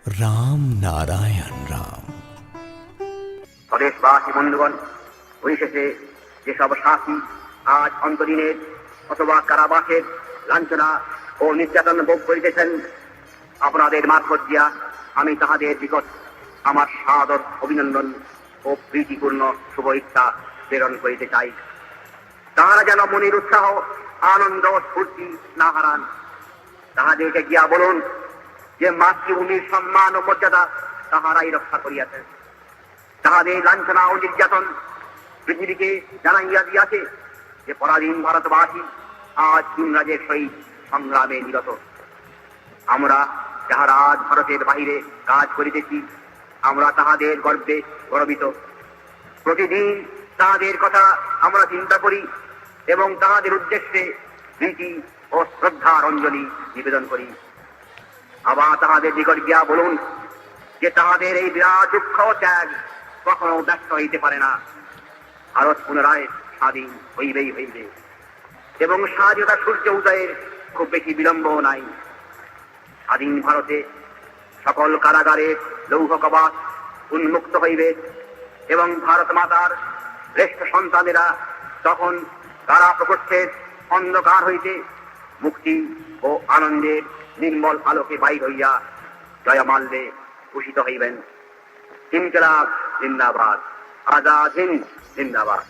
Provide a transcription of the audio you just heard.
রাম নারায়ণ রাম। স্বদেশবাসী বন্ধুগণ, পরিশেষে যেসব সাথী আজ অন্তরীণের অথবা কারাবাসের লাঞ্ছনা ও নির্যাতন ভোগ করিতেছেন, আপনাদের মারফত দিয়া আমি তাহাদের নিকট আমার সাদর অভিনন্দন ও প্রীতিপূর্ণ শুভ ইচ্ছা প্রেরণ করিতে চাই। তাহারা যেন মনের উৎসাহ, আনন্দ, স্ফূর্তি না হারান। তাহাদেরকে গিয়া বলুন যে মাতৃভূমির সম্মান ও মর্যাদা তাহারাই রক্ষা করিয়াছেন। তাহাদের লাঞ্ছনা ও নির্যাতন পৃথিবীকে জানাইয়া দিয়াছে যে পরাধীন ভারতবাসী আজ ইংরাজের সহিত সংগ্রামে নিরত। আমরা যাহারা আজ ভারতের বাহিরে কাজ করিতেছি, আমরা তাহাদের গর্বে গর্বিত। প্রতিদিন তাহাদের কথা আমরা চিন্তা করি এবং তাহাদের উদ্দেশ্যে প্রীতি ও শ্রদ্ধার অঞ্জলি নিবেদন করি। আবার তাহাদের নিকট গিয়া বলুন যে তাহাদের এই বিরাট দুঃখ ত্যাগ কখনো ব্যর্থ হইতে পারে না। ভারত পুনরায় স্বাধীন হইবেই হইবে এবং স্বাধীনতা সূর্য উদয়ের খুব বেশি বিলম্বও নাই। স্বাধীন ভারতে সকল কারাগারের লৌহ কবাট উন্মুক্ত হইবে এবং ভারত মাতার শ্রেষ্ঠ সন্তানেরা তখন কারা প্রকোষ্ঠের অন্ধকার হইতে মুক্তি ও আনন্দের নির্মল আলোকে বাইর হইয়া জয়মাল্যে ভূষিত হইবেন। ইনকিলাব জিন্দাবাদ, আজাদ হিন্দ জিন্দাবাদ।